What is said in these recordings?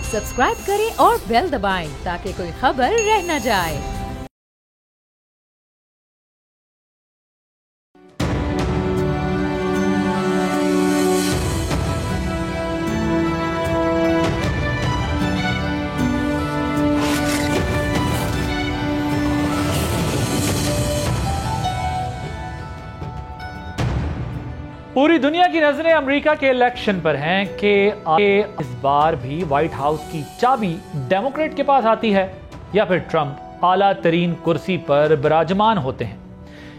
Subscribe करें और bell दबाएं ताकि कोई खबर रह न जाए। पूरी दुनिया की नजरें अमेरिका के इलेक्शन पर हैं कि इस बार भी व्हाइट हाउस की चाबी डेमोक्रेट के पास आती है या फिर ट्रंप आला तरीन कुर्सी पर विराजमान होते हैं।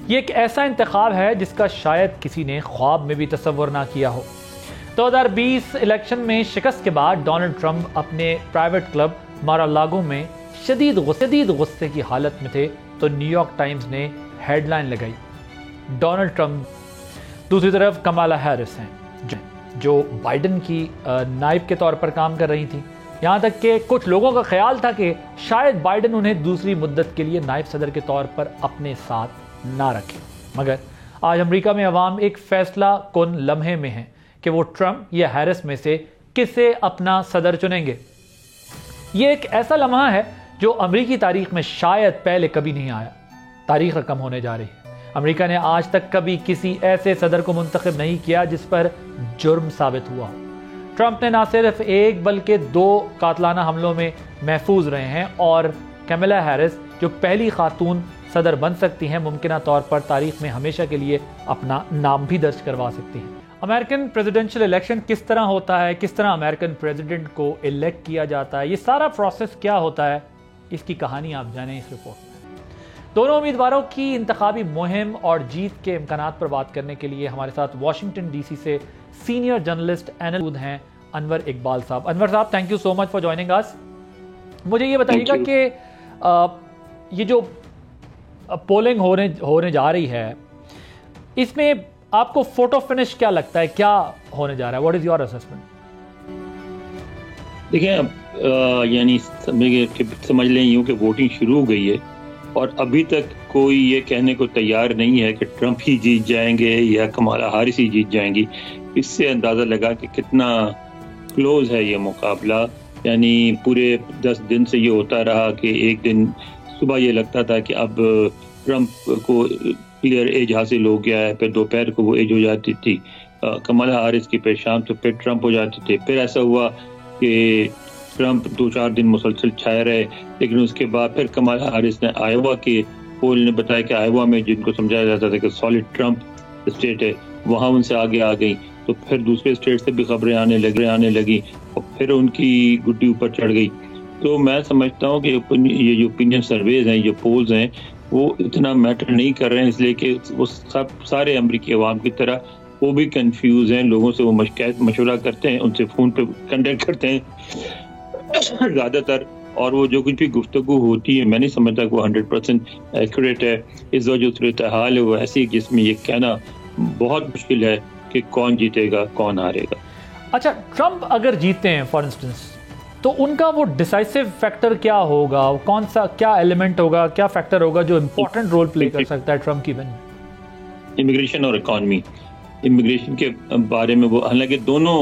ये एक ऐसा इंतखाब है जिसका शायद किसी ने ख्वाब में भी तसव्वुर ना किया हो। 2020 इलेक्शन में शिकस्त के बाद डोनाल्ड ट्रंप अपने प्राइवेट क्लब मारा-लागो में शदीद गुस्से की हालत में थे तो न्यूयॉर्क टाइम्स ने हेडलाइन लगाई, डोनाल्ड ट्रंप। दूसरी तरफ कमाला हैरिस हैं जो बाइडन की नायब के तौर पर काम कर रही थी। यहाँ तक कि कुछ लोगों का ख्याल था कि शायद बाइडन उन्हें दूसरी मुद्दत के लिए नायब सदर के तौर पर अपने साथ ना रखें। मगर आज अमेरिका में अवाम एक फैसला कुन लम्हे में है कि वो ट्रंप या हैरिस में से किसे अपना सदर चुनेंगे। ये एक ऐसा लम्हा है जो अमेरिकी तारीख में शायद पहले कभी नहीं आया। तारीख रकम होने जा रही है। अमेरिका ने आज तक कभी किसी ऐसे सदर को मुंतखब नहीं किया जिस पर जुर्म साबित हुआ हो। ट्रंप ने ना सिर्फ एक बल्कि 2 कातलाना हमलों में महफूज रहे हैं और कमला हैरिस जो पहली खातून सदर बन सकती हैं, मुमकिन तौर पर तारीख में हमेशा के लिए अपना नाम भी दर्ज करवा सकती हैं। अमेरिकन प्रेसिडेंशियल इलेक्शन किस तरह होता है, किस तरह अमेरिकन प्रेसिडेंट को इलेक्ट किया जाता है, ये सारा प्रोसेस क्या होता है, इसकी कहानी आप जानें इस रिपोर्ट में। दोनों उम्मीदवारों की इंतखाबी मुहिम और जीत के इम्कानात पर बात करने के लिए हमारे साथ वाशिंगटन डीसी से सीनियर जर्नलिस्ट एनालिस्ट हैं अनवर इकबाल साहब। अनवर साहब, thank you so much for joining us. मुझे ये बताइएगा कि ये जो पोलिंग होने जा रही है, इसमें आपको फोटो फिनिश क्या लगता है, क्या होने जा रहा है? What is your assessment? देखिए, यानी समझ लें यूं कि वोटिंग शुरू हो गई है और अभी तक कोई ये कहने को तैयार नहीं है कि ट्रंप ही जीत जाएंगे या कमाला हैरिस ही जीत जाएंगी। इससे अंदाज़ा लगा कि कितना क्लोज है ये मुकाबला। यानी पूरे 10 दिन से ये होता रहा कि एक दिन सुबह ये लगता था कि अब ट्रंप को क्लियर एज हासिल हो गया है, फिर दोपहर को वो एज हो जाती थी कमाला हैरिस की, फिर शाम तो फिर ट्रंप हो जाते थे। फिर ऐसा हुआ कि ट्रंप 2-4 दिन मुसलसल छाए रहे, लेकिन उसके बाद फिर कमाला हैरिस ने आयोवा के पोल ने बताया कि आयोवा में जिनको समझाया जाता था कि सॉलिड ट्रंप स्टेट है, वहाँ उनसे आगे आ गई। तो फिर दूसरे स्टेट से भी खबरें आने लगी और फिर उनकी गुड्डी ऊपर चढ़ गई। तो मैं समझता हूँ कि ये जो ओपिनियन सर्वेज हैं, ये पोल्स हैं, वो इतना मैटर नहीं कर रहे हैं, इसलिए कि वो सब सारे अमरीकी अवाम की तरह वो भी कंफ्यूज हैं। लोगों से वो मशवरा करते हैं, उनसे फ़ोन पे कंटेक्ट करते हैं ज़्यादातर, और वो जो कुछ भी गुफ्तगू होती है मैं नहीं समझता कि वो 100% एक्यूरेट है। इस वजह जो सूरत हाल है वो ऐसी जिसमें ये कहना बहुत मुश्किल है कि कौन जीतेगा कौन हारेगा। अच्छा, ट्रंप अगर जीते हैं फॉर इंस्टेंस, तो उनका वो डिसाइसिव फैक्टर क्या होगा? कौन सा क्या एलिमेंट होगा, क्या फैक्टर होगा जो इम्पोर्टेंट रोल प्ले कर सकता है ट्रंप की विन में? इमिग्रेशन और इकॉनमी। इमिग्रेशन के बारे में वो, हालांकि दोनों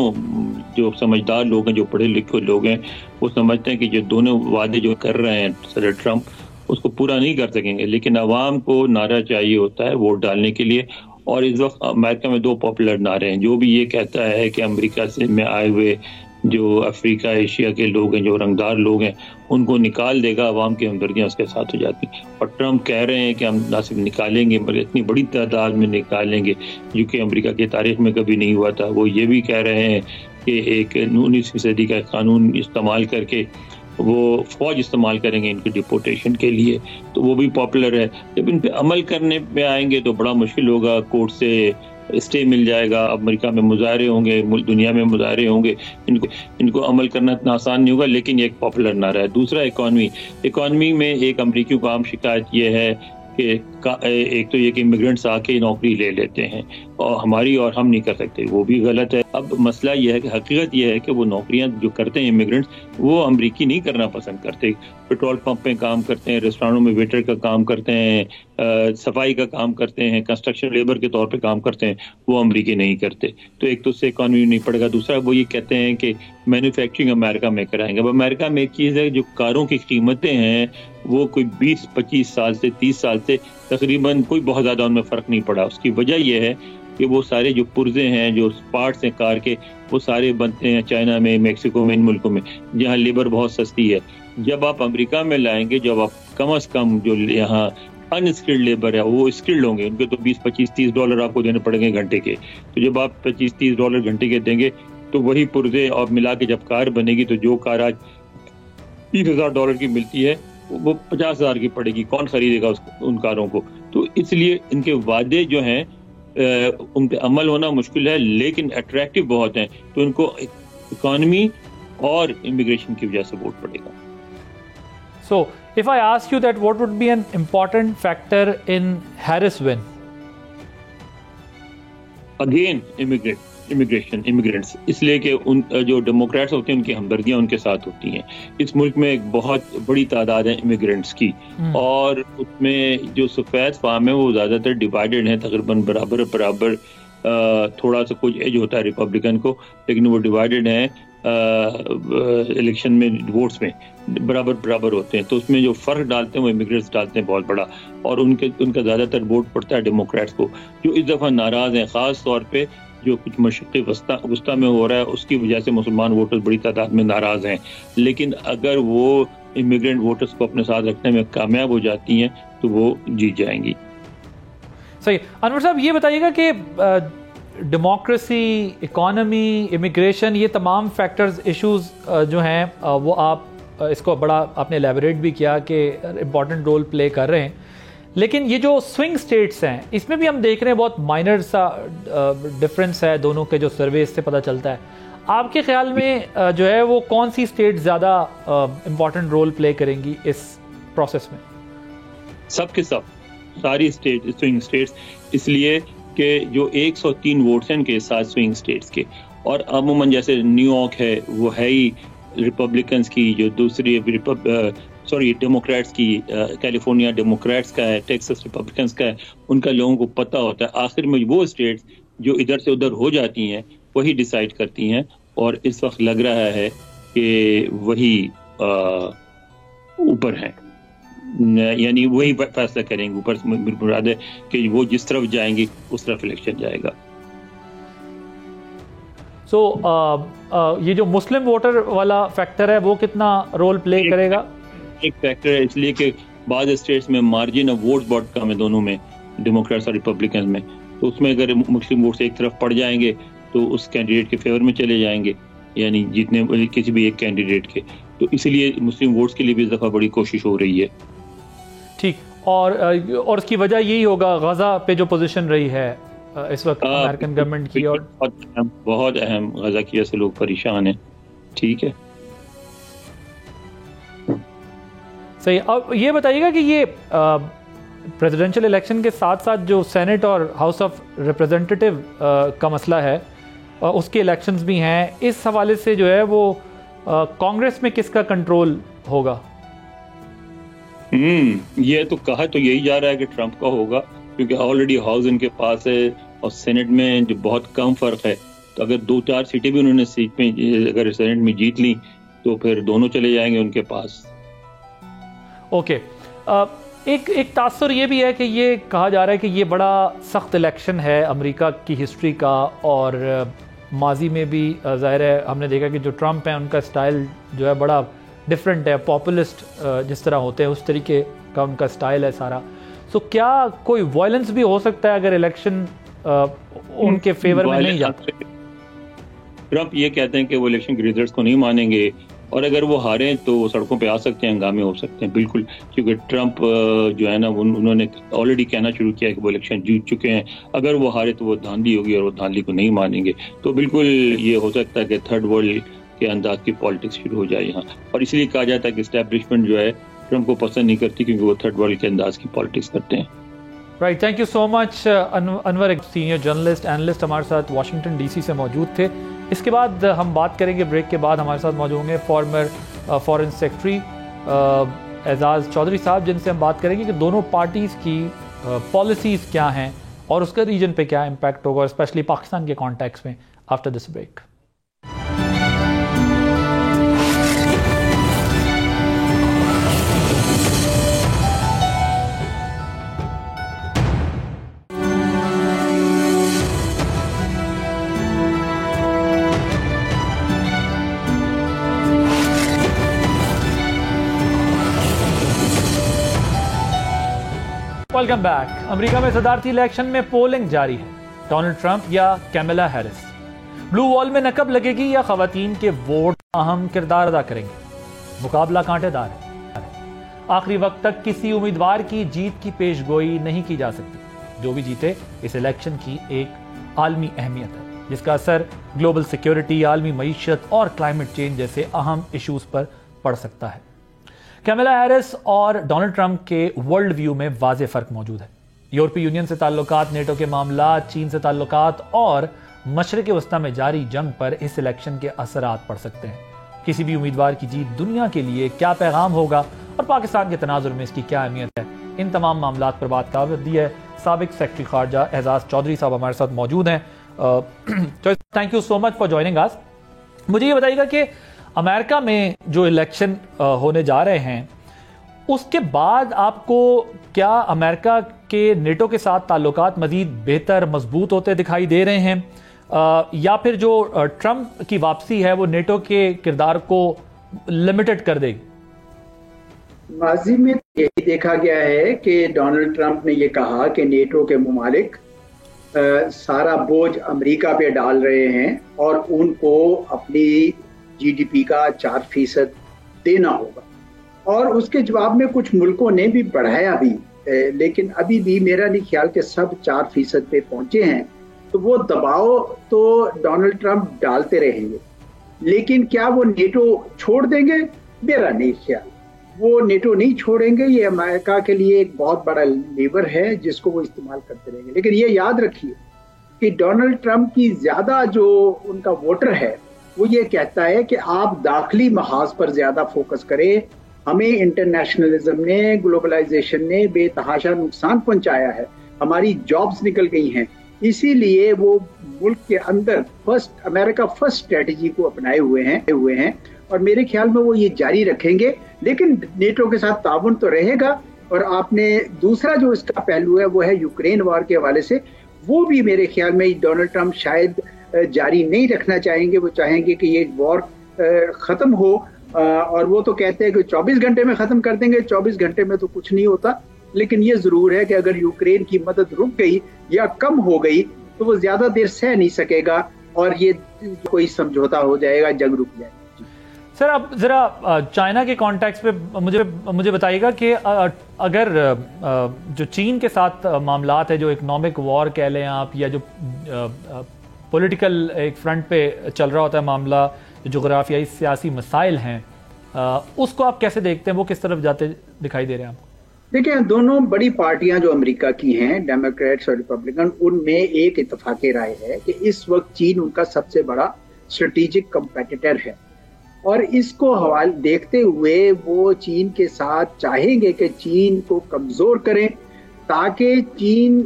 जो समझदार लोग हैं, जो पढ़े लिखे लोग हैं, वो समझते हैं कि जो दोनों वादे जो कर रहे हैं सदर ट्रंप उसको पूरा नहीं कर सकेंगे, लेकिन अवाम को नारा चाहिए होता है वोट डालने के लिए। और इस वक्त अमेरिका में 2 पॉपुलर नारे हैं। जो भी ये कहता है कि अमेरिका से में आए हुए जो अफ्रीका एशिया के लोग हैं, जो रंगदार लोग हैं, उनको निकाल देगा, अवाम की हमदर्दियाँ उसके साथ हो जाती। और ट्रंप कह रहे हैं कि हम ना सिर्फ निकालेंगे बल्कि इतनी बड़ी तादाद में निकालेंगे जो कि अमेरिका की तारीख में कभी नहीं हुआ था। वो ये भी कह रहे हैं कि एक 19वीं सदी का कानून इस्तेमाल करके वो फौज इस्तेमाल करेंगे इनकी डिपोर्टेशन के लिए। तो वो भी पॉपुलर है। जब इन पे अमल करने पे आएंगे तो बड़ा मुश्किल होगा, कोर्ट से स्टे मिल जाएगा, अमेरिका में मुजाहरे होंगे, दुनिया में मुजाहरे होंगे, इनको अमल करना इतना आसान नहीं होगा, लेकिन ये एक पॉपुलर नारा है। दूसरा इकॉनमी में एक अमेरिकियों को आम शिकायत ये है कि एक तो ये कि इमिग्रेंट्स आके नौकरी ले लेते हैं और हमारी और हम नहीं कर सकते, वो भी गलत है। अब मसला ये है कि हकीकत ये है कि वो नौकरियां जो करते हैं इमिग्रेंट्स, वो अमेरिकी नहीं करना पसंद करते। पेट्रोल पंप पे काम करते हैं, रेस्टोरेंटों में वेटर का काम करते हैं, सफाई का काम करते हैं, कंस्ट्रक्शन लेबर के तौर पे काम करते हैं, वो अमेरिकी नहीं करते। तो एक तो उससे इकॉनमी नहीं पड़ेगा, दूसरा वो ये कहते हैं कि मैन्युफैक्चरिंग अमेरिका में कराएंगे। अब अमेरिका में एक चीज़ है, जो कारों की कीमतें हैं वो कोई 20-25 साल से 30 साल से तकरीबन कोई बहुत ज़्यादा उनमें फ़र्क नहीं पड़ा। उसकी वजह यह है कि वो सारे जो पुर्जे हैं, जो पार्ट्स हैं कार के, वो सारे बनते हैं चाइना में, मेक्सिको में, इन मुल्कों में जहाँ लेबर बहुत सस्ती है। जब आप अमेरिका में लाएंगे, जब आप कम से कम जो यहाँ अनस्किल्ड लेबर है वो स्किल्ड होंगे, उनके तो 20-25-30 डॉलर आपको देने पड़ेंगे घंटे के। तो जब आप 25-30 डॉलर घंटे के देंगे तो वही पुर्जे और मिला के जब कार बनेगी तो जो कार आज 30,000 डॉलर की मिलती है वो 50,000 की पड़ेगी। कौन खरीदेगा उन कारों को? तो इसलिए इनके वादे जो हैं उन पे अमल होना मुश्किल है, लेकिन अट्रैक्टिव बहुत हैं, तो उनको इकॉनमी और इमिग्रेशन की वजह से वोट पड़ेगा। So, if I ask you that, what would be an important factor in Harris win? Again, immigrants, इसलिए कि उन जो डेमोक्रेट्स होते हैं उनकी हमदर्दियां उनके साथ होती हैं। इस मुल्क में एक बहुत बड़ी तादाद है इमिग्रेंट्स की, और उसमें जो सफ़ेद फार्म है वो ज़्यादातर डिवाइडेड है, तकरीबन बराबर थोड़ा सा कुछ एज होता है रिपब्लिकन को, लेकिन वो डिवाइडेड है इलेक्शन में, वोट्स में बराबर होते हैं। तो उसमें जो फ़र्क डालते हैं वो इमिग्रेंट्स डालते हैं बहुत बड़ा, और उनका ज़्यादातर वोट पड़ता है डेमोक्रेट्स को, जो इस दफ़ा नाराज़ हैं। ख़ास तौर पे जो कुछ मशक़ी वस्ता में हो रहा है उसकी वजह से मुसलमान वोटर्स बड़ी तादाद में नाराज़ हैं। लेकिन अगर वो इमिग्रेंट वोटर्स को अपने साथ रखने में कामयाब हो जाती हैं तो वो जीत जाएंगी। सही। अनवर साहब, ये बताइएगा कि डेमोक्रेसी, इकॉनमी, इमिग्रेशन, ये तमाम फैक्टर्स, इश्यूज जो हैं वो आप इसको बड़ा आपने एलैबोरेट भी किया कि इम्पॉर्टेंट रोल प्ले कर रहे हैं, लेकिन ये जो स्विंग स्टेट्स हैं इसमें भी हम देख रहे हैं बहुत माइनर सा डिफरेंस है दोनों के, जो सर्वे से पता चलता है। आपके ख्याल में जो है वो कौन सी स्टेट ज़्यादा इम्पॉर्टेंट रोल प्ले करेंगी इस प्रोसेस में? सब सारी स्विंग स्टेट्स, इसलिए कि जो 103 वोट्स हैं इनके साथ स्विंग स्टेट्स के, और अमूमन जैसे न्यूयॉर्क है वो है ही रिपब्लिकन्स की, जो दूसरी डेमोक्रेट्स की, कैलिफोर्निया डेमोक्रेट्स का है, टेक्सास रिपब्लिकन्स का है, उनका लोगों को पता होता है। आखिर में वो स्टेट्स जो इधर से उधर हो जाती हैं वही डिसाइड करती हैं, और इस वक्त लग रहा है कि वही ऊपर हैं, यानी वही फैसला करेंगे। ऊपर मुराद है कि वो जिस तरफ जाएंगे उस तरफ इलेक्शन जाएगा। ये जो मुस्लिम वोटर वाला फैक्टर है वो कितना रोल प्ले करेगा? एक फैक्टर है, इसलिए कि बाद स्टेट्स में मार्जिन ऑफ वोट्स बहुत कम है दोनों में, डेमोक्रेट्स और रिपब्लिकन में। तो उसमें अगर मुस्लिम वोट्स एक तरफ पड़ जाएंगे तो उस कैंडिडेट के फेवर में चले जाएंगे, यानी जीतने किसी भी एक कैंडिडेट के। तो इसलिए मुस्लिम वोट्स के लिए भी इस दफ़ा बड़ी कोशिश हो रही है। ठीक, और उसकी वजह यही होगा गजा पे जो पोजीशन रही है इस वक्त अमेरिकन गवर्नमेंट की, और बहुत अहम गजा की वजह से लोग परेशान हैं। ठीक है, सही। अब ये बताइएगा कि ये प्रेसिडेंशियल इलेक्शन के साथ साथ जो सेनेट और हाउस ऑफ रिप्रेजेंटेटिव का मसला है, उसके इलेक्शंस भी हैं, इस हवाले से जो है वो कांग्रेस में किसका कंट्रोल होगा? ये तो कहा तो यही जा रहा है कि ट्रंप का होगा, क्योंकि ऑलरेडी हाउस इनके पास है और सेनेट में जो बहुत कम फर्क है। तो अगर 2-4 सीटें भी उन्होंने सीट में अगर सेनेट में जीत ली तो फिर दोनों चले जाएंगे उनके पास। ओके। एक तासुर ये भी है कि ये कहा जा रहा है कि ये बड़ा सख्त इलेक्शन है अमेरिका की हिस्ट्री का, और माजी में भी ज़ाहिर है हमने देखा कि जो ट्रंप है उनका स्टाइल जो है बड़ा डिफरेंट है, पॉपुलिस्ट जिस तरह होते हैं उस तरीके का उनका स्टाइल है सारा। सो क्या कोई वायलेंस भी हो सकता है अगर इलेक्शन उनके फेवर में नहीं जाता? ट्रंप ये कहते हैं कि वो इलेक्शन के रिजल्ट्स को नहीं मानेंगे, और अगर वो हारे तो वो सड़कों पे आ सकते हैं, हंगामे हो सकते हैं। बिल्कुल, क्योंकि ट्रंप जो है ना उन्होंने ऑलरेडी कहना शुरू किया है कि वो इलेक्शन जीत चुके हैं। अगर वो हारे तो वो धांधली होगी और वो धांधली को नहीं मानेंगे। तो बिल्कुल ये हो सकता है कि थर्ड वर्ल्ड के अंदाज की पॉलिटिक्स शुरू हो जाए यहाँ, और इसलिए कहा जाता है कि एस्टैब्लिशमेंट जो है ट्रंप को पसंद नहीं करती, क्योंकि वो थर्ड वर्ल्ड के अंदाज की पॉलिटिक्स करते हैं। Right, thank you so much Anwar, एक सीनियर जर्नलिस्ट एनालिस्ट हमारे साथ वाशिंगटन डीसी से मौजूद थे। इसके बाद हम बात करेंगे, ब्रेक के बाद हमारे साथ मौजूद होंगे former foreign secretary Aijaz Chaudhry साहब, जिनसे हम बात करेंगे कि दोनों पार्टीज़ की पॉलिसीज़ क्या हैं और उसका रीजन पे क्या इम्पैक्ट होगा, स्पेशली पाकिस्तान के कॉन्टेक्स्ट में, after this break. Welcome back. America में सदारती इलेक्शन में पोलिंग जारी है। डोनाल्ड ट्रंप या कैमला हैरिस? ब्लू वॉल में नकब लगेगी या खवातीन के वोट अहम किरदार अदा करेंगे? मुकाबला कांटेदार है। आखिरी वक्त तक किसी उम्मीदवार की जीत की पेशगोई नहीं की जा सकती। जो भी जीते, इस इलेक्शन की एक आलमी अहमियत है जिसका असर ग्लोबल सिक्योरिटी, आलमी मईशत और क्लाइमेट चेंज जैसे अहम इशूज पर पड़ सकता है। कैमला हैरिस और डोनाल्ड ट्रंप के वर्ल्ड व्यू में वाज़ेह फर्क मौजूद है। यूरोपीय यूनियन से ताल्लुकात, नेटो के मामला, चीन से ताल्लुकात और मशरिक़ वस्ता में जारी जंग पर इस इलेक्शन के असरात पड़ सकते हैं। किसी भी उम्मीदवार की जीत दुनिया के लिए क्या पैगाम होगा और पाकिस्तान के तनाजुर में इसकी क्या अहमियत है, इन तमाम मामलात पर बात काबिल दी है। साबिक सेक्रेटरी खारजा एजाज चौधरी साहब हमारे साथ मौजूद हैं। Thank you so much for joining us. मुझे ये बताइएगा कि अमेरिका में जो इलेक्शन होने जा रहे हैं, उसके बाद आपको क्या अमेरिका के नेटो के साथ ताल्लुकात मजीद बेहतर, मजबूत होते दिखाई दे रहे हैं, या फिर जो ट्रंप की वापसी है वो नेटो के किरदार को लिमिटेड कर देगी? माजी में यही देखा गया है कि डोनाल्ड ट्रंप ने ये कहा कि नेटो के मुमालिक सारा बोझ अमेरिका पे डाल रहे हैं और उनको अपनी जीडीपी का 4% देना होगा, और उसके जवाब में कुछ मुल्कों ने भी बढ़ाया भी, लेकिन अभी भी मेरा नहीं ख्याल कि सब 4% पे पहुंचे हैं। तो वो दबाव तो डोनाल्ड ट्रंप डालते रहेंगे, लेकिन क्या वो नेटो छोड़ देंगे? मेरा नहीं ख्याल। वो नेटो नहीं छोड़ेंगे। ये अमेरिका के लिए एक बहुत बड़ा लीवर है जिसको वो इस्तेमाल करते रहेंगे। लेकिन ये याद रखिए कि डोनाल्ड ट्रंप की ज्यादा जो उनका वोटर है वो ये कहता है कि आप दाखिली महाज पर ज्यादा फोकस करें। हमें इंटरनेशनलिज्म ने, ग्लोबलाइजेशन ने बेतहाशा नुकसान पहुंचाया है, हमारी जॉब्स निकल गई हैं, इसीलिए वो मुल्क के अंदर अमेरिका फर्स्ट स्ट्रेटजी को अपनाए हुए हैं और मेरे ख्याल में वो ये जारी रखेंगे। लेकिन नेटो के साथ ताउन तो रहेगा। और आपने दूसरा जो इसका पहलू है वो है यूक्रेन वॉर के हवाले से, वो भी मेरे ख्याल में डोनाल्ड ट्रंप शायद जारी नहीं रखना चाहेंगे। वो चाहेंगे कि ये वॉर खत्म हो, और वो तो कहते हैं कि 24 घंटे में खत्म कर देंगे। 24 घंटे में तो कुछ नहीं होता, लेकिन ये जरूर है कि अगर यूक्रेन की मदद रुक गई या कम हो गई तो वो ज्यादा देर सह नहीं सकेगा और ये कोई समझौता हो जाएगा, जंग रुक जाएगी। सर, अब जरा चाइना के कॉन्टेक्स्ट पे मुझे बताइएगा कि अगर जो चीन के साथ मामलात है, जो इकोनॉमिक वॉर कह लें आप, या जो पॉलिटिकल एक फ्रंट पे चल रहा होता है मामला, जो जोग्राफियाई सियासी मसाइल हैं, उसको आप कैसे देखते हैं? वो किस तरफ जाते दिखाई दे रहे हैं आपको? देखिए, दोनों बड़ी पार्टियां जो अमेरिका की हैं, डेमोक्रेट्स और रिपब्लिकन, उनमें एक इत्तेफाक राय है कि इस वक्त चीन उनका सबसे बड़ा स्ट्रेटेजिक कंपेटिटर है, और इसको हवाले देखते हुए वो चीन के साथ चाहेंगे कि चीन को कमजोर करें ताकि चीन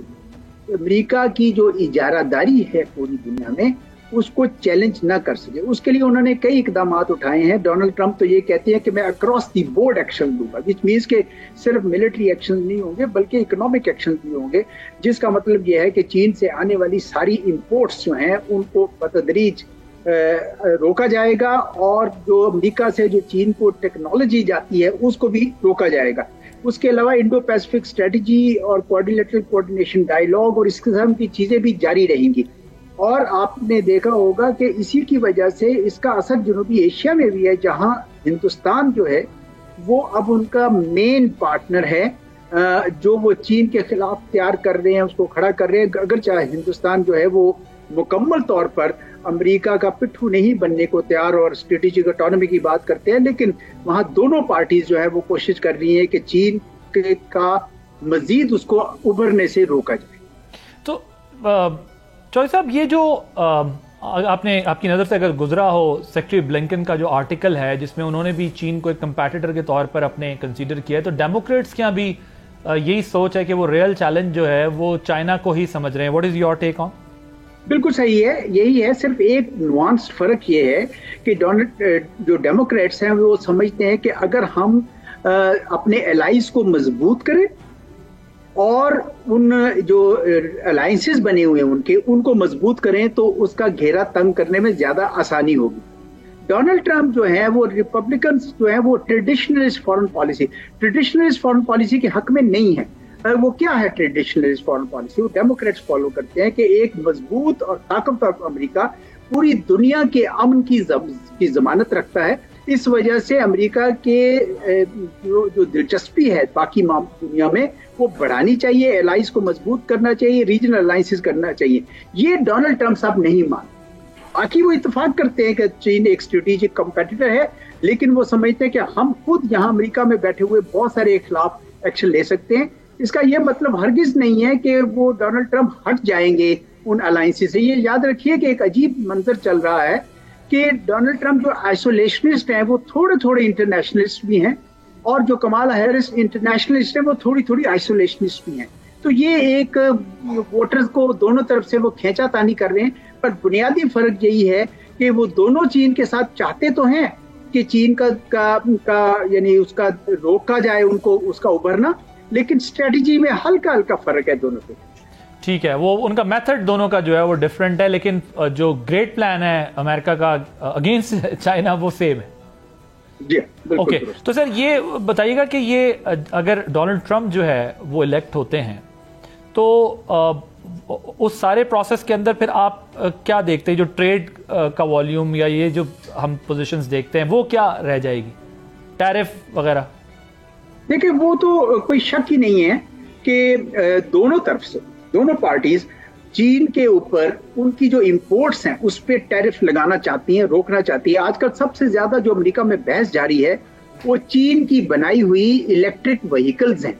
अमेरिका की जो इजारादारी है पूरी दुनिया में उसको चैलेंज ना कर सके। उसके लिए उन्होंने कई इकदाम उठाए हैं। डोनाल्ड ट्रंप तो ये कहते हैं कि मैं अक्रॉस द बोर्ड एक्शन लूंगा, विच मीन्स के सिर्फ मिलिट्री एक्शन नहीं होंगे बल्कि इकोनॉमिक एक्शन भी होंगे, जिसका मतलब ये है कि चीन से आने वाली सारी इंपोर्ट्स जो हैं उनको बतदरीज रोका जाएगा, और जो अमेरिका से जो चीन को टेक्नोलॉजी जाती है उसको भी रोका जाएगा। उसके अलावा इंडो पैसिफिक स्ट्रेटजी और कोऑर्डिनेटेड कोऑर्डिनेशन डायलॉग और इस किस्म की चीजें भी जारी रहेंगी। और आपने देखा होगा कि इसी की वजह से इसका असर जनूबी एशिया में भी है, जहां हिंदुस्तान जो है वो अब उनका मेन पार्टनर है, जो वो चीन के खिलाफ तैयार कर रहे हैं, उसको खड़ा कर रहे हैं। अगर चाहे हिंदुस्तान जो है वो मुकम्मल तौर पर अमेरिका का पिट्ठू नहीं बनने को तैयार और स्ट्रेटेजिक ऑटोनॉमी की बात करते हैं, लेकिन वहां दोनों पार्टीज जो है वो कोशिश कर रही है कि चीन का मजीद उसको उभरने से रोका जाए। तो चौधरी साहब, ये जो आपने आपकी नज़र से अगर गुजरा हो सेक्रेटरी ब्लिंकन का जो आर्टिकल है जिसमें उन्होंने भी चीन को एक कंपैटिटर के तौर पर अपने कंसीडर किया है, तो डेमोक्रेट्स के यहाँ भी यही सोच है कि वो रियल चैलेंज जो है वो चाइना को ही समझ रहे हैं। What is your take on? बिल्कुल सही है, यही है। सिर्फ एक नुआंस फर्क ये है कि जो डेमोक्रेट्स हैं वो समझते हैं कि अगर हम अपने एलाइज को मजबूत करें और उन जो अलायंसेस बने हुए हैं उनको मजबूत करें तो उसका घेरा तंग करने में ज्यादा आसानी होगी। डोनाल्ड ट्रंप जो है वो रिपब्लिकन्स जो है वो ट्रेडिशनलिस्ट फॉरेन पॉलिसी के हक में नहीं है। वो क्या है ट्रेडिशनलिस्ट फॉरेन पॉलिसी? वो डेमोक्रेट्स फॉलो करते हैं कि एक मजबूत और ताकतवर अमेरिका पूरी दुनिया के अमन की जमानत रखता है। इस वजह से अमेरिका के जो दिलचस्पी है बाकी दुनिया में वो बढ़ानी चाहिए, एलाइज को मजबूत करना चाहिए, रीजनल अलायंसेस करना चाहिए। ये डोनाल्ड ट्रंप साहब नहीं मानते। बाकी वो इत्तेफाक करते हैं कि चीन एक स्ट्रेटेजिक कंपेटिटर है, लेकिन वो समझते हैं कि हम खुद यहाँ अमेरिका में बैठे हुए बहुत सारे खिलाफ एक्शन ले सकते हैं। इसका ये मतलब हरगिज नहीं है कि वो डोनाल्ड ट्रंप हट जाएंगे उन अलायंसेस से। ये याद रखिए कि एक अजीब मंजर चल रहा है कि डोनाल्ड ट्रंप जो आइसोलेशनिस्ट हैं वो थोड़े थोड़े इंटरनेशनलिस्ट भी हैं, और जो कमाला हैरिस इंटरनेशनलिस्ट है वो थोड़ी थोड़ी आइसोलेशनिस्ट भी हैं। तो ये एक वोटर्स को दोनों तरफ से वो खींचातानी कर रहे हैं, पर बुनियादी फर्क यही है कि वो दोनों चीन के साथ चाहते तो हैं कि चीन का यानी उसका रोका जाए उनको उसका उभरना, लेकिन स्ट्रेटजी में हल्का हल्का फर्क है दोनों के। ठीक है, वो उनका मेथड दोनों का जो है वो डिफरेंट है, लेकिन जो ग्रेट प्लान है अमेरिका का अगेंस्ट चाइना वो सेम है। ओके, तो सर ये बताइएगा कि ये अगर डोनाल्ड ट्रंप जो है वो इलेक्ट होते हैं तो उस सारे प्रोसेस के अंदर फिर आप क्या देखते हैं? जो ट्रेड का वॉल्यूम या ये जो हम पोजीशंस देखते हैं वो क्या रह जाएगी, टैरिफ वगैरह? देखिए, वो तो कोई शक ही नहीं है कि दोनों तरफ से दोनों पार्टीज चीन के ऊपर उनकी जो इंपोर्ट्स हैं उस पर टैरिफ लगाना चाहती हैं, रोकना चाहती है। आजकल सबसे ज्यादा जो अमेरिका में बहस जारी है वो चीन की बनाई हुई इलेक्ट्रिक व्हीकल्स हैं,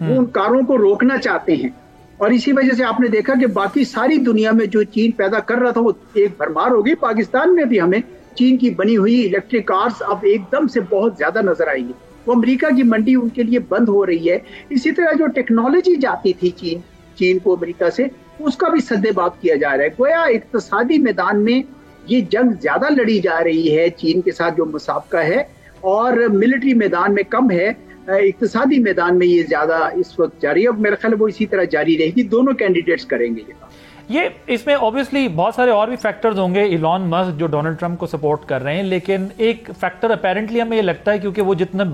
वो उन कारों को रोकना चाहते हैं। और इसी वजह से आपने देखा कि बाकी सारी दुनिया में जो चीन पैदा कर रहा था वो एक भरमार हो गई। पाकिस्तान में भी हमें चीन की बनी हुई इलेक्ट्रिक कार्स अब एकदम से बहुत ज्यादा नजर आएंगी। वो अमेरिका की मंडी उनके लिए बंद हो रही है। इसी तरह जो टेक्नोलॉजी जाती थी चीन को अमेरिका से, उसका भी सद्देबाब किया जा रहा है। गोया इक्तिसादी मैदान में ये जंग ज्यादा लड़ी जा रही है चीन के साथ जो मुसाबका है, और मिलिट्री मैदान में कम है, इक्तिसादी मैदान में ये ज्यादा इस वक्त जारी है। मेरा ख्याल है वो इसी तरह जारी रहेगी, दोनों कैंडिडेट्स करेंगे ये। इसमें ऑब्वियसली बहुत सारे और भी फैक्टर्स होंगे। इलॉन मस्क जो डोनाल्ड ट्रंप को सपोर्ट कर रहे हैं, लेकिन एक फैक्टर अपेरेंटली हमें ये लगता है क्योंकि वो जितने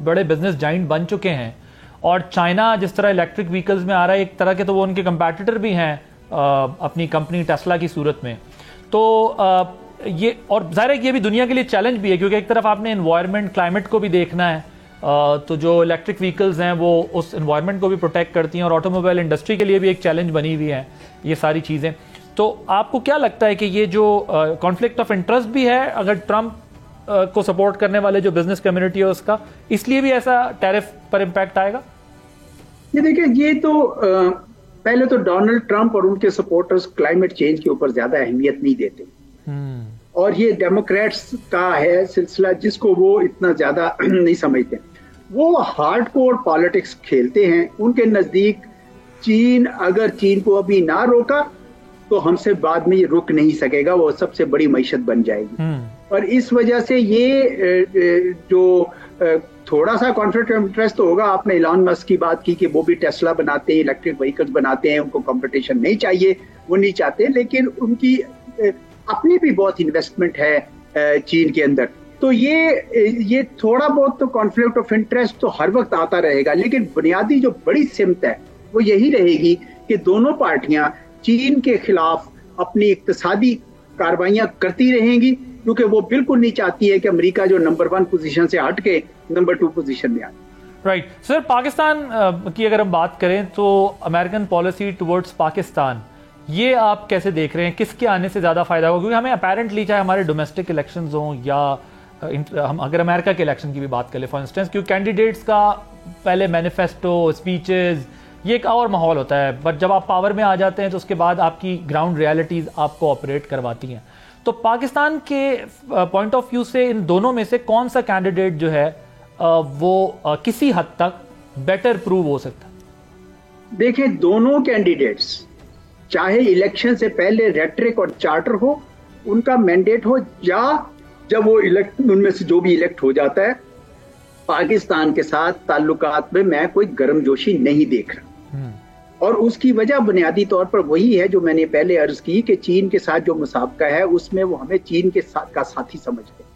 बड़े बिजनेस जाइंट बन चुके हैं, और चाइना जिस तरह इलेक्ट्रिक व्हीकल्स में आ रहा है एक तरह के, तो वो उनके कंपैटिटर भी हैं अपनी कंपनी टेस्ला की सूरत में। तो ये, और जाहिर है कि ये भी दुनिया के लिए चैलेंज भी है क्योंकि एक तरफ आपने एनवायरनमेंट क्लाइमेट को भी देखना है, तो जो इलेक्ट्रिक व्हीकल्स हैं वो उस एनवायरनमेंट को भी प्रोटेक्ट करती हैं, और ऑटोमोबाइल इंडस्ट्री के लिए भी एक चैलेंज बनी हुई है ये सारी चीज़ें। तो आपको क्या लगता है कि ये जो कॉन्फ्लिक्ट ऑफ इंटरेस्ट भी है अगर ट्रंप को सपोर्ट करने वाले जो बिजनेस कम्युनिटी है उसका, इसलिए भी ऐसा टैरिफ पर इम्पैक्ट आएगा? ये देखिए, ये तो पहले तो डोनाल्ड ट्रंप और उनके सपोर्टर्स क्लाइमेट चेंज के ऊपर ज्यादा अहमियत नहीं देते, और ये डेमोक्रेट्स का है सिलसिला जिसको वो इतना ज्यादा नहीं समझते। वो हार्डकोर पॉलिटिक्स खेलते हैं। उनके नजदीक अगर चीन को अभी ना रोका तो हमसे बाद में ये रुक नहीं सकेगा, वो सबसे बड़ी मईशत बन जाएगी। और इस वजह से ये जो थोड़ा सा कॉन्फ्लिक्ट ऑफ इंटरेस्ट तो होगा। आपने इलॉन मस्क की बात की कि वो भी टेस्ला बनाते हैं, इलेक्ट्रिक व्हीकल्स बनाते हैं, उनको कंपटीशन नहीं चाहिए, वो नहीं चाहते, लेकिन उनकी अपनी भी बहुत इन्वेस्टमेंट है चीन के अंदर। तो ये थोड़ा बहुत तो कॉन्फ्लिक्ट ऑफ इंटरेस्ट तो हर वक्त आता रहेगा, लेकिन बुनियादी जो बड़ी सिमत है वो यही रहेगी कि दोनों पार्टियां चीन के खिलाफ अपनी इक्तिसादी कार्रवाइयां करती रहेंगी, क्योंकि वो बिल्कुल नहीं चाहती है कि अमेरिका जो नंबर 1 पोजीशन से हट के नंबर 2 पोजीशन में आए। राइट सर, पाकिस्तान की अगर हम बात करें तो अमेरिकन पॉलिसी टुवर्ड्स पाकिस्तान, ये आप कैसे देख रहे हैं? किसके आने से ज्यादा फायदा होगा? क्योंकि हमें अपेरेंटली चाहे हमारे डोमेस्टिक इलेक्शंस हों या हम अगर अमेरिका के इलेक्शन की भी बात करें फॉर इंस्टेंस, क्योंकि कैंडिडेट्स का पहले मैनिफेस्टो, स्पीचेस, ये एक और माहौल होता है, बट जब आप पावर में आ जाते हैं तो उसके बाद आपकी ग्राउंड रियलिटीज़ आपको ऑपरेट करवाती हैं। तो पाकिस्तान के पॉइंट ऑफ व्यू से इन दोनों में से कौन सा कैंडिडेट जो है वो किसी हद तक बेटर प्रूव हो सकता है? देखें, दोनों कैंडिडेट्स चाहे इलेक्शन से पहले रेटरिक और चार्टर हो, उनका मैंडेट हो, या जब वो इलेक्ट, उनमें से जो भी इलेक्ट हो जाता है, पाकिस्तान के साथ ताल्लुकात में मैं कोई गर्मजोशी नहीं देख रहा। और उसकी वजह बुनियादी तौर पर वही है जो मैंने पहले अर्ज की कि चीन के साथ जो मुसाबका है उसमें वो हमें चीन के साथ का साथी समझते हैं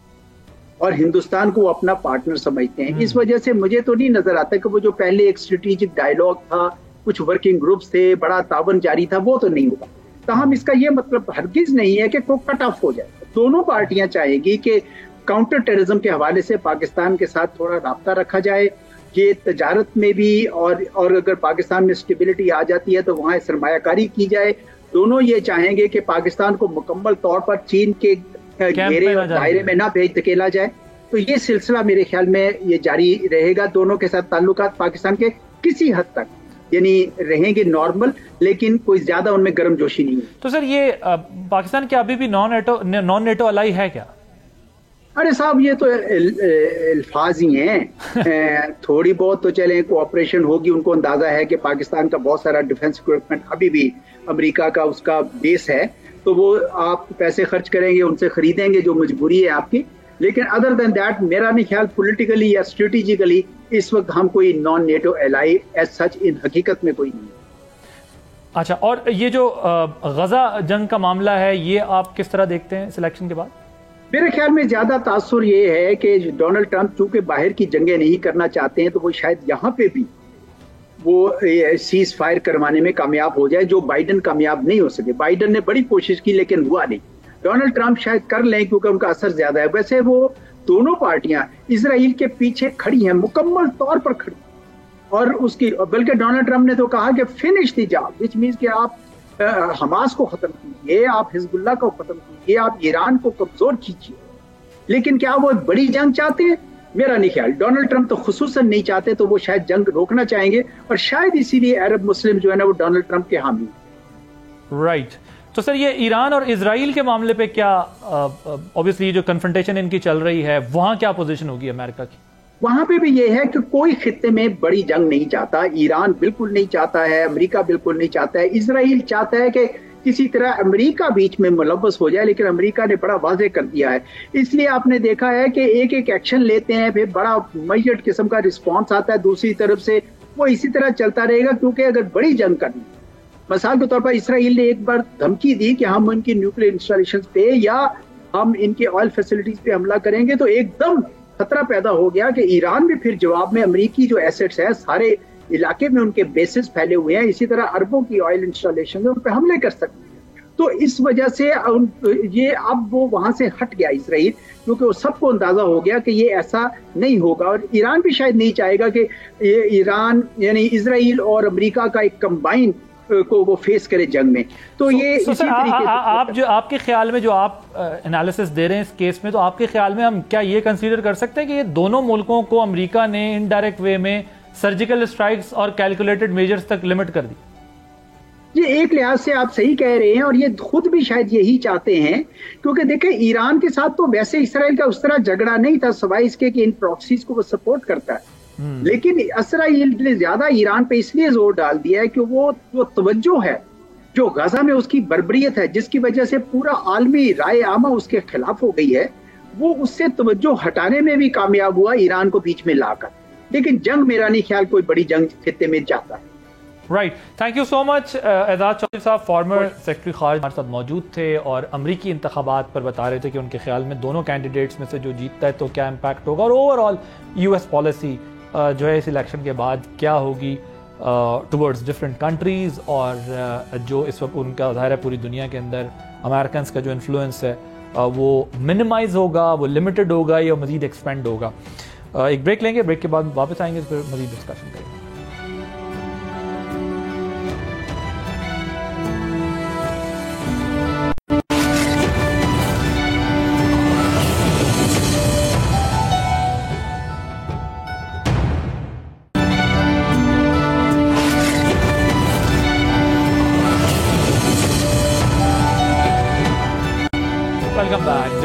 और हिंदुस्तान को वो अपना पार्टनर समझते हैं। इस वजह से मुझे तो नहीं नजर आता कि वो जो पहले एक स्ट्रेटेजिक डायलॉग था, कुछ वर्किंग ग्रुप्स थे, बड़ा तावन जारी था, वो तो नहीं हुआ। ताहम इसका ये मतलब हरगिज नहीं है कि कोई कट ऑफ हो जाए। दोनों पार्टियां चाहेगी कि काउंटर टेररिज्म के हवाले से पाकिस्तान के साथ थोड़ा राब्ता रखा जाए, ये तजारत में भी, और अगर पाकिस्तान में स्टेबिलिटी आ जाती है तो वहाँ सरमायाकारी की जाए। दोनों ये चाहेंगे कि पाकिस्तान को मुकम्मल तौर पर चीन के घेरे और दायरे में ना भेज धकेला जाए। तो ये सिलसिला मेरे ख्याल में ये जारी रहेगा। दोनों के साथ ताल्लुकात पाकिस्तान के किसी हद तक यानी रहेंगे नॉर्मल, लेकिन कोई ज्यादा उनमें गर्मजोशी नहीं है। तो सर ये पाकिस्तान के अभी भी नॉन नेटो अलाई है क्या? अरे साहब, ये तो अल्फाज ही हैं। थोड़ी बहुत तो चले कोऑपरेशन होगी। उनको अंदाजा है कि पाकिस्तान का बहुत सारा डिफेंस इक्विपमेंट अभी भी अमेरिका का उसका बेस है, तो वो आप पैसे खर्च करेंगे, उनसे खरीदेंगे, जो मजबूरी है आपकी। लेकिन अदर देन दैट मेरा नहीं ख्याल पॉलिटिकली या स्ट्रेटेजिकली इस वक्त हम कोई non NATO ally as such इन हकीकत में कोई नहीं है। अच्छा, और ये जो गजा जंग का मामला है, ये आप किस तरह देखते हैं सिलेक्शन के बाद? मेरे ख्याल में ज्यादा तासुर ये है कि डोनाल्ड ट्रंप चूंकि बाहर की जंगें नहीं करना चाहते हैं, तो वो शायद यहाँ पे भी वो सीज फायर करवाने में कामयाब हो जाए, जो बाइडन कामयाब नहीं हो सके। बाइडन ने बड़ी कोशिश की लेकिन हुआ नहीं। डोनाल्ड ट्रंप शायद कर लें क्योंकि उनका असर ज्यादा है। वैसे वो दोनों पार्टियां इजराइल के पीछे खड़ी हैं, मुकम्मल तौर पर खड़ी, और उसकी बल्कि डोनाल्ड ट्रंप ने तो कहा कि finish the job, which means कि आप हमास को खत्म कीजिए, आप हिजबुल्लाह को खत्म कीजिए, आप ईरान को कमजोर कीजिए। लेकिन क्या वो बड़ी जंग चाहते हैं? मेरा नहीं ख्याल। डोनाल्ड ट्रंप तो खुसूसन नहीं चाहते, तो वो शायद जंग रोकना चाहेंगे, और शायद इसीलिए अरब मुस्लिम जो है ना वो डोनाल्ड ट्रंप के हामी। राइट। तो सर ये ईरान और इजराइल के मामले पे क्या, ऑब्वियसली जो कन्फ्रंटेशन इनकी चल रही है, वहां क्या पोजीशन होगी अमेरिका की? वहां पे भी ये है कि कोई खित्ते में बड़ी जंग नहीं चाहता। ईरान बिल्कुल नहीं चाहता है, अमेरिका बिल्कुल नहीं चाहता है। इजराइल चाहता है कि किसी तरह अमेरिका बीच में मुलव्वस हो जाए, लेकिन अमेरिका ने बड़ा वाज़ेह कर दिया है। इसलिए आपने देखा है कि एक एक एक्शन लेते हैं, फिर बड़ा मेजर्ड किस्म का रिस्पॉन्स आता है दूसरी तरफ से। वो इसी तरह चलता रहेगा, क्योंकि अगर बड़ी जंग करनी, मिसाल के तौर पर इसराइल ने एक बार धमकी दी कि हम उनकी न्यूक्लियर इंस्टॉलेशन पे या हम इनके ऑयल फैसिलिटीज पे हमला करेंगे, तो एकदम खतरा पैदा हो गया कि ईरान भी फिर जवाब में अमेरिकी जो एसेट्स है सारे इलाके में उनके बेसिस फैले हुए हैं, इसी तरह अरबों की ऑयल इंस्टॉलेशन है, उन पर हमले कर सकते हैं। तो इस वजह से ये अब वो वहां से हट गया इसराइल, क्योंकि वो सबको अंदाजा हो गया कि ये ऐसा नहीं होगा। और ईरान भी शायद नहीं चाहेगा कि ये ईरान यानी इसराइल और अमेरिका का एक कंबाइन को वो फेस करे जंग में। तो ये इसी तरीके से आप जो आपके ख्याल में जो आप एनालिसिस दे रहे हैं इस केस में, तो आपके ख्याल में हम क्या ये कंसीडर कर सकते हैं कि ये दोनों मुल्कों को अमेरिका ने इनडायरेक्ट वे में सर्जिकल स्ट्राइक्स और कैलकुलेटेड मेजर्स तक लिमिट कर दी? ये एक लिहाज से आप सही कह रहे हैं, और ये खुद भी शायद यही चाहते हैं, क्योंकि देखें ईरान के साथ तो वैसे इसराइल का उस तरह झगड़ा नहीं था, सवाई इसके कि इन प्रॉक्सीज को वो सपोर्ट करता है। लेकिन इसराइल ने ज्यादा ईरान पे इसलिए जोर डाल दिया है कि वो जो तवज्जो है जो गजा में उसकी बर्बरियत है, जिसकी वजह से पूरा आलमी राय आमा उसके खिलाफ हो गई है, वो उससे तवज्जो हटाने में भी कामयाब हुआ ईरान को बीच में लाकर। लेकिन जंग मेरा नहीं ख्याल कोई बड़ी जंग खित्ते में जाता है। Right, thank you so much. Aijaz Chaudhry साहब फॉर्मर सेक्रेटरी खारिज हमारे साथ मौजूद थे और अमरीकी इंतखाबात पर बता रहे थे कि उनके ख्याल में दोनों कैंडिडेट्स में से जो जीतता है तो क्या इम्पैक्ट होगा, और ओवरऑल यूएस पॉलिसी जो है इस इलेक्शन के बाद क्या होगी टुवर्ड्स डिफरेंट कंट्रीज़, और जो इस वक्त उनका ज़ाहिर है पूरी दुनिया के अंदर अमेरिकन का जो इन्फ्लुएंस है वो मिनिमाइज होगा, वो लिमिटेड होगा या मज़ीद एक्सपेंड होगा। एक ब्रेक लेंगे, ब्रेक के बाद वापस आएंगे, फिर मज़ीद डिस्कशन करेंगे।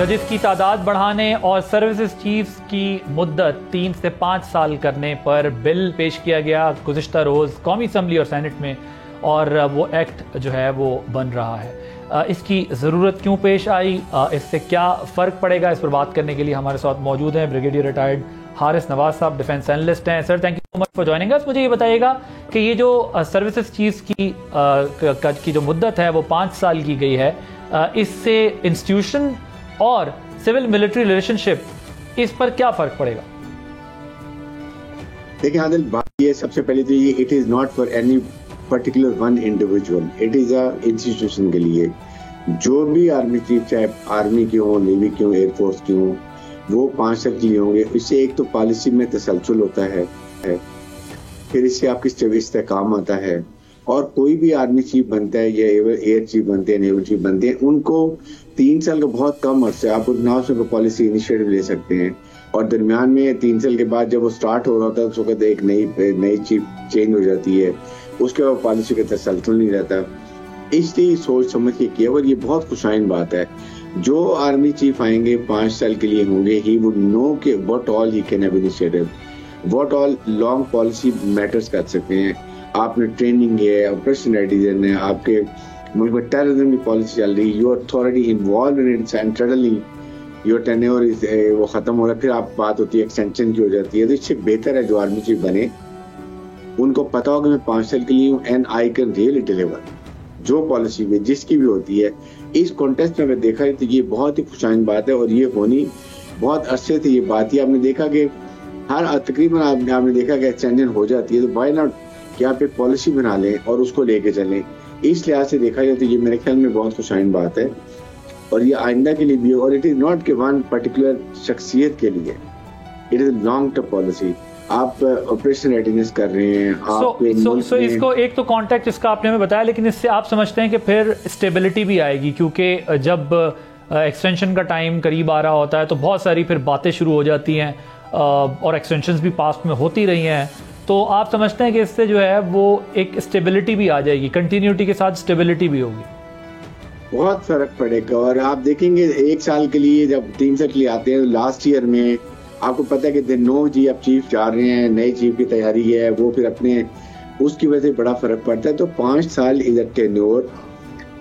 जजेस की तादाद बढ़ाने और सर्विसेज चीफ्स की मुद्दत 3 से 5 साल करने पर बिल पेश किया गया गुज़िश्ता रोज़ कौमी असम्बली और सेनेट में, और वो एक्ट जो है वो बन रहा है। इसकी ज़रूरत क्यों पेश आई, इससे क्या फ़र्क पड़ेगा, इस पर बात करने के लिए हमारे साथ मौजूद हैं ब्रिगेडियर रिटायर्ड हारिस नवाज साहब, डिफेंस एनालिस्ट हैं। Sir, thank you so much for joining us. मुझे ये बताइएगा कि ये जो सर्विसेज चीफ्स की जो मुद्दत है वो 5 साल की गई है, इससे इंस्टीट्यूशन और सिविल मिलिट्री रिलेशनशिप, इस पर क्या फर्क पड़ेगा? देखिए आदिल, बात ये सबसे पहले तो ये it is not for any particular one individual, it is a institution के लिए। जो भी आर्मी चीफ, चाहे आर्मी की हो, नेवी की हो, एयरफोर्स की हो, वो 5 साल के लिए होंगे। इससे एक तो पॉलिसी में तसलसल होता है, फिर इससे आपकी इस्तेकाम आता है। और कोई भी आर्मी चीफ बनता है या एयर चीफ बनते हैं, नेवल चीफ बनते हैं, उनको 3 साल का बहुत कम अर्सा है। आप नाव से पॉलिसी इनिशिएटिव ले सकते हैं, और दरमियान में 3 साल के बाद जब वो स्टार्ट हो रहा होता है उस वक्त एक नई चीफ चेंज हो जाती है, उसके बाद पॉलिसी का तसलसल नहीं रहता। इसलिए सोच समझ के किया, और ये बहुत खुशाइन बात है। जो आर्मी चीफ आएंगे 5 साल के लिए होंगे, ही वुड नो कि what all he can have initiative, what all long policy matters कर सकते हैं। आपने ट्रेनिंग है, ऑपरेशन रेडीनेस है, आपके मुल्क में टेररिज्म की पॉलिसी चल रही है, you are thoroughly involve in it and suddenly your tenure is वो खत्म हो रहा है, फिर आप बात होती है एक्सटेंशन की हो जाती है। तो इससे बेहतर है जो आर्मी चीफ बने, उनको पता होगा मैं 5 साल के लिए हूँ and I can really deliver जो पॉलिसी में जिसकी भी होती है। इस कॉन्टेस्ट में देखा तो ये बहुत ही खुशाइन बात है, और ये होनी बहुत अरसे से ये बात ही आपने देखा कि हर तकरीबन आपने देखा कि एक्सटेंशन हो जाती है, तो वाई नॉट कि आप एक पॉलिसी बना लें और उसको लेके चलें। इस लिहाज से देखा जाए तो ये मेरे ख्याल में बहुत खुशाइन बात है, और ये आइंदा के लिए भी है। और इट इज नॉट कि वन पर्टिकुलर शख्सियत के लिए, it is long term policy. आप ऑपरेशन रेडीनेस कर रहे हैं, आप इसको एक तो कॉन्टेक्ट इसका आपने हमें बताया, लेकिन इससे आप समझते हैं कि फिर स्टेबिलिटी भी आएगी, क्योंकि जब एक्सटेंशन का टाइम करीब आ रहा होता है तो बहुत सारी फिर बातें शुरू हो जाती हैं, और एक्सटेंशंस भी पास्ट में होती रही हैं। तो आप समझते हैं कि इससे जो है वो एक स्टेबिलिटी भी आ जाएगी, कंटिन्यूटी के साथ स्टेबिलिटी भी होगी? बहुत फर्क पड़ेगा। और आप देखेंगे 1 साल के लिए जब 3 साल के लिए आते हैं, लास्ट ईयर में आपको पता है कि दिन 9 जी अब चीफ जा रहे हैं, नए चीफ की तैयारी है, वो फिर अपने उसकी वजह से बड़ा फर्क पड़ता है। तो 5 साल is a tenure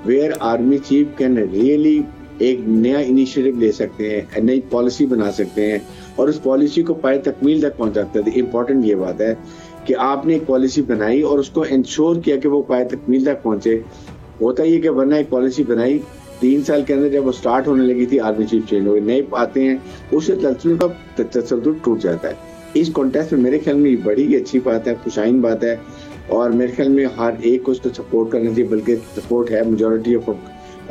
where army chief can really एक नया इनिशिएटिव ले सकते हैं, नई पॉलिसी बना सकते हैं, और उस पॉलिसी को पाए तकमील तक पहुंचा सकते हैं। इम्पोर्टेंट ये बात है कि आपने एक पॉलिसी बनाई और उसको इंश्योर किया कि वो पाए तकमील तक पहुंचे। होता ये कि वरना एक पॉलिसी बनाई 3 साल के अंदर जब वो स्टार्ट होने लगी थी, आर्मी चीफ चेंज हो गए, नए आते हैं, उससे तसल्सल टूट जाता है। इस कॉन्टेस्ट में मेरे ख्याल में ये बड़ी ही अच्छी बात है, खुशाइन बात है, और मेरे ख्याल में हर एक को इसको सपोर्ट करना चाहिए, बल्कि सपोर्ट है। मेजोरिटी ऑफ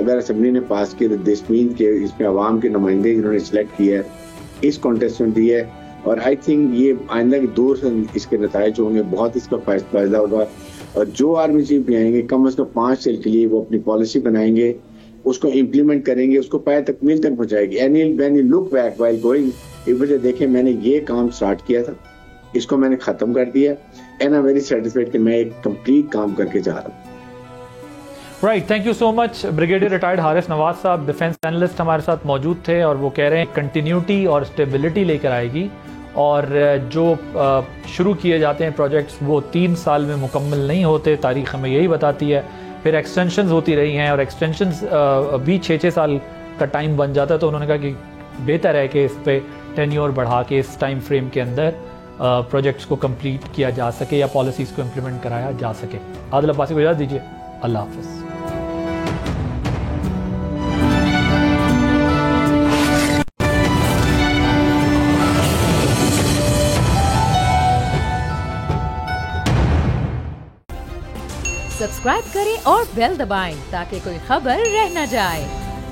अगर असेंबली ने पास किया तो दिस मीन के इसमें अवाम के नुमाइंदे जिन्होंने सिलेक्ट किया है, इस कॉन्टेस्ट में दी है, और आई थिंक ये आइंदा के दौर से इसके नताइज होंगे, बहुत इसका फायदा होगा। और जो आर्मी चीफ भी आएंगे कम अज कम 5 साल के लिए वो अपनी पॉलिसी बनाएंगे, उसको इम्प्लीमेंट करेंगे, उसको पाए तकमील तक पहुंचाएगी। And when you look back while going, if you देखें मैंने ये काम स्टार्ट किया था, इसको मैंने खत्म कर दिया, and I am very satisfied कि मैं एक कंप्लीट काम करके जा रहा हूँ। Right, thank you so much. Brigadier retired Haris Nawaz साहब, डिफेंस एनालिस्ट, हमारे साथ मौजूद थे, और वो कह रहे हैं कंटिन्यूटी और स्टेबिलिटी लेकर आएगी, और जो शुरू किए जाते हैं प्रोजेक्ट्स वो 3 साल में मुकम्मल नहीं होते, तारीख़ हमें यही बताती है। फिर एक्सटेंशंस होती रही हैं, और एक्सटेंशंस भी 6-6 साल का टाइम बन जाता है। तो उन्होंने कहा कि बेहतर है कि इस पे टेन्योर बढ़ा के इस टाइम फ्रेम के अंदर प्रोजेक्ट्स को कंप्लीट किया जा सके या पॉलिसीज़ को इम्प्लीमेंट कराया जा सके। आदिल अब्बासी को इजाज़त दीजिए, अल्लाह हाफ़िज़। सब्सक्राइब करें और बेल दबाएं ताकि कोई खबर रह न जाए।